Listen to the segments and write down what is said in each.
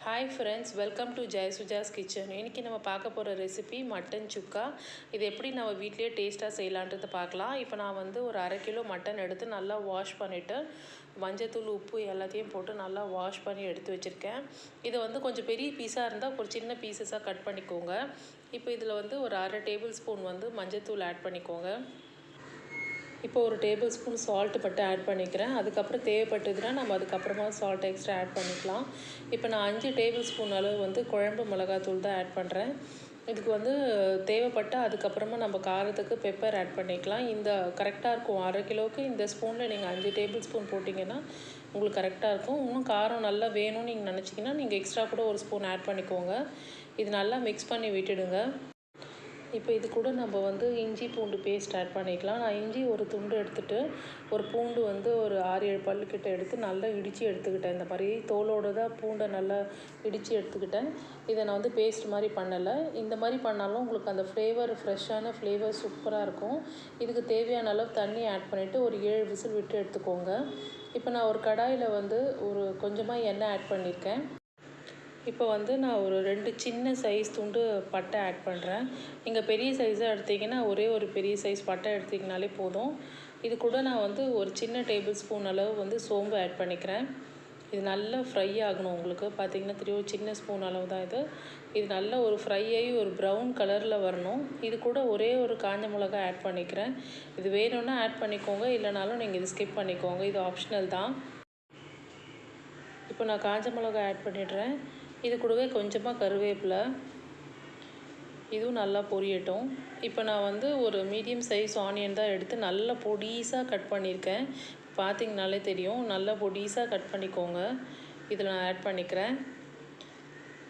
Hi friends, welcome to Jayasuja's kitchen. இன்றைக்கி நம்ம பார்க்க போகிற ரெசிபி மட்டன் சுக்கா. இது எப்படி நம்ம வீட்லேயே டேஸ்ட்டாக செய்யலான்றதை பார்க்கலாம். இப்போ நான் வந்து ஒரு 1/2 கிலோ மட்டன் எடுத்து நல்லா வாஷ் பண்ணிவிட்டு மஞ்சத்தூள், உப்பு எல்லாத்தையும் போட்டு நல்லா வாஷ் பண்ணி எடுத்து வச்சுருக்கேன். இதை வந்து கொஞ்சம் பெரிய பீஸாக இருந்தால் ஒரு சின்ன பீசஸாக கட் பண்ணிக்கோங்க. இப்போ இதில் வந்து ஒரு 1/2 டேபிள் ஸ்பூன் வந்து மஞ்சத்தூள் ஆட் பண்ணிக்கோங்க. இப்போ ஒரு டேபிள் ஸ்பூன் சால்ட்டு மட்டும் ஆட் பண்ணிக்கிறேன். அதுக்கப்புறம் தேவைப்பட்டதுன்னா நம்ம அதுக்கப்புறமா சால்ட் எக்ஸ்ட்ரா ஆட் பண்ணிக்கலாம். இப்போ நான் 5 டேபிள் ஸ்பூன் அளவு வந்து குழம்பு மிளகாத்தூள் தான் ஆட் பண்ணுறேன். இதுக்கு வந்து தேவைப்பட்டால் அதுக்கப்புறமா நம்ம காரத்துக்கு பெப்பர் ஆட் பண்ணிக்கலாம். இந்த கரெக்டாக இருக்கும். 1/2 கிலோவுக்கு இந்த ஸ்பூனில் நீங்கள் 5 டேபிள் ஸ்பூன் போட்டிங்கன்னா உங்களுக்கு கரெக்டாக இருக்கும். இன்னும் காரம் நல்லா வேணும்னு நீங்கள் நினச்சிங்கன்னா நீங்கள் எக்ஸ்ட்ரா கூட ஒரு ஸ்பூன் ஆட் பண்ணிக்கோங்க. இது நல்லா மிக்ஸ் பண்ணி விட்டுடுங்க. இப்போ இது கூட நம்ம வந்து இஞ்சி பூண்டு பேஸ்ட் ஆட் பண்ணிக்கலாம். நான் இஞ்சி ஒரு துண்டு எடுத்துகிட்டு ஒரு பூண்டு வந்து ஒரு 6-7 பல்லுக்கிட்ட எடுத்து நல்லா இடித்து எடுத்துக்கிட்டேன். இந்த மாதிரி தோலோடு தான் பூண்டை நல்லா இடித்து எடுத்துக்கிட்டேன். இதை நான் வந்து பேஸ்ட் மாதிரி பண்ணலை. இந்த மாதிரி பண்ணாலும் உங்களுக்கு அந்த ஃப்ளேவர், ஃப்ரெஷ்ஷான ஃப்ளேவர் சூப்பராக இருக்கும். இதுக்கு தேவையான அளவு தண்ணி ஆட் பண்ணிவிட்டு ஒரு 7 விசில் விட்டு எடுத்துக்கோங்க. இப்போ நான் ஒரு கடாயில் வந்து ஒரு கொஞ்சமாக எண்ணெய் ஆட் பண்ணியிருக்கேன். இப்போ வந்து நான் ஒரு 2 சின்ன சைஸ் துண்டு பட்டை ஆட் பண்ணுறேன். நீங்கள் பெரிய சைஸாக எடுத்திங்கன்னா ஒரே ஒரு பெரிய சைஸ் பட்டை எடுத்திங்கனாலே போதும். இது கூட நான் வந்து ஒரு சின்ன டேபிள் ஸ்பூன் அளவு வந்து சோம்பு ஆட் பண்ணிக்கிறேன். இது நல்லா ஃப்ரை ஆகணும். உங்களுக்கு பார்த்திங்கன்னா தெரியும், சின்ன ஸ்பூன் அளவு தான் இது. இது நல்லா ஒரு ஃப்ரை ஆகி ஒரு ப்ரௌன் கலரில் வரணும். இது கூட ஒரே ஒரு காஞ்ச மிளகா ஆட் பண்ணிக்கிறேன். இது வேணும்னா ஆட் பண்ணிக்கோங்க, இல்லைனாலும் நீங்கள் இது ஸ்கிப் பண்ணிக்கோங்க. இது ஆப்ஷனல் தான். இப்போ நான் காஞ்ச மிளகா ஆட் பண்ணிடுறேன். இது கூடவே கொஞ்சமாக கருவேப்பிலை, இதுவும் நல்லா பொரியட்டும். இப்போ நான் வந்து ஒரு மீடியம் சைஸ் ஆனியன் தான் எடுத்து நல்லா பொடிசாக கட் பண்ணியிருக்கேன். பார்த்திங்கனாலே தெரியும், நல்லா பொடிசாக கட் பண்ணிக்கோங்க. இதில் நான் ஆட் பண்ணிக்கிறேன்.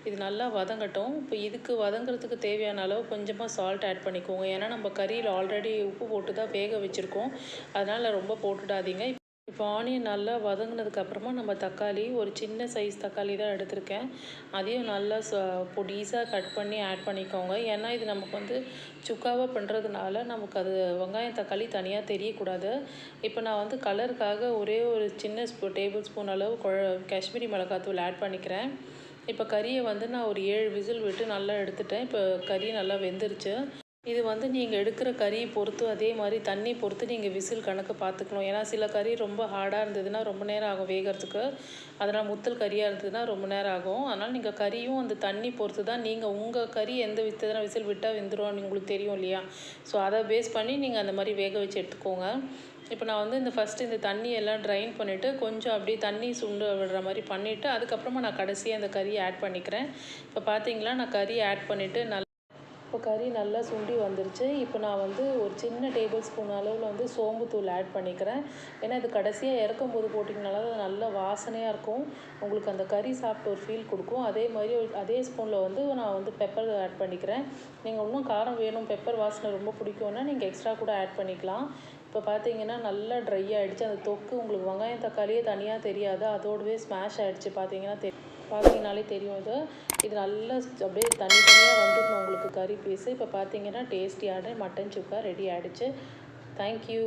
இது நல்லா வதங்கட்டும். இப்போ இதுக்கு வதங்கிறதுக்கு தேவையான அளவு கொஞ்சமாக சால்ட் ஆட் பண்ணிக்கோங்க. ஏன்னா நம்ம கறியில் ஆல்ரெடி உப்பு போட்டு தான் வேக வச்சுருக்கோம். அதனால் ரொம்ப போட்டுடாதீங்க. இப்போ ஆனியன் நல்லா வதங்கினதுக்கப்புறமா நம்ம தக்காளி, ஒரு சின்ன சைஸ் தக்காளி தான் எடுத்திருக்கேன். அதையும் நல்லா பொடிசாக கட் பண்ணி ஆட் பண்ணிக்கோங்க. ஏன்னா இது நமக்கு வந்து சுக்காவாக பண்ணுறதுனால நமக்கு அது வெங்காயம் தக்காளி தனியாக தெரியக்கூடாது. இப்போ நான் வந்து கலருக்காக ஒரே ஒரு சின்ன டேபிள் ஸ்பூன் அளவு காஷ்மீரி மிளகாத்தூள் ஆட் பண்ணிக்கிறேன். இப்போ கறியை வந்து நான் ஒரு 7 விசில் விட்டு நல்லா எடுத்துட்டேன். இப்போ கறி நல்லா வெந்துருச்சு. இது வந்து நீங்கள் எடுக்கிற கறியை பொறுத்து, அதே மாதிரி தண்ணி பொறுத்து நீங்கள் விசில் கணக்கு பார்த்துக்கணும். ஏன்னா சில கறி ரொம்ப ஹார்டாக இருந்ததுன்னா ரொம்ப நேரம் ஆகும் வேகிறதுக்கு. அதனால் முத்தல் கறியாக இருந்ததுன்னா ரொம்ப நேரம் ஆகும். அதனால் நீங்கள் கறியும் அந்த தண்ணி பொறுத்து தான் நீங்கள் உங்கள் கறி எந்த விசில் விட்டால் வெந்துடும் உங்களுக்கு தெரியும் இல்லையா? ஸோ அதை பேஸ் பண்ணி நீங்கள் அந்த மாதிரி வேக வச்சு எடுத்துக்கோங்க. இப்போ நான் வந்து இந்த தண்ணியெல்லாம் ட்ரைன் பண்ணிவிட்டு கொஞ்சம் அப்படியே தண்ணி சுண்டு விடுற மாதிரி பண்ணிவிட்டு அதுக்கப்புறமா நான் கடைசியாக அந்த கறியை ஆட் பண்ணிக்கிறேன். இப்போ பார்த்தீங்களா, நான் கறியை ஆட் பண்ணிவிட்டு இப்போ கறி நல்லா சுண்டி வந்துருச்சு. இப்போ நான் வந்து ஒரு சின்ன டேபிள் ஸ்பூன் அளவில் வந்து சோம்புத்தூள் ஆட் பண்ணிக்கிறேன். ஏன்னா இது கடைசியாக இறக்கும்போது போட்டிங்கனால அது நல்ல வாசனையாக இருக்கும். உங்களுக்கு அந்த கறி சாப்பிட்ட ஒரு ஃபீல் கொடுக்கும். அதே மாதிரி அதே ஸ்பூனில் வந்து நான் வந்து பெப்பர் ஆட் பண்ணிக்கிறேன். நீங்கள் இன்னும் காரம் வேணும், பெப்பர் வாசனை ரொம்ப பிடிக்கும்னா நீங்கள் எக்ஸ்ட்ரா கூட ஆட் பண்ணிக்கலாம். இப்போ பார்த்தீங்கன்னா நல்லா ட்ரை ஆகிடுச்சு. அந்த தொக்கு உங்களுக்கு வெங்காயம் தக்காளியே தனியாக தெரியாது, அதோடவே ஸ்மாஷ் ஆகிடுச்சு. பார்த்தீங்கனாலே தெரியும். இது நல்லா அப்படியே தனியாக வந்துடணும் உங்களுக்கு கறி பீஸு. இப்போ பார்த்தீங்கன்னா டேஸ்டியான மட்டன் சுக்கா ரெடி ஆகிடுச்சு. தேங்க்யூ.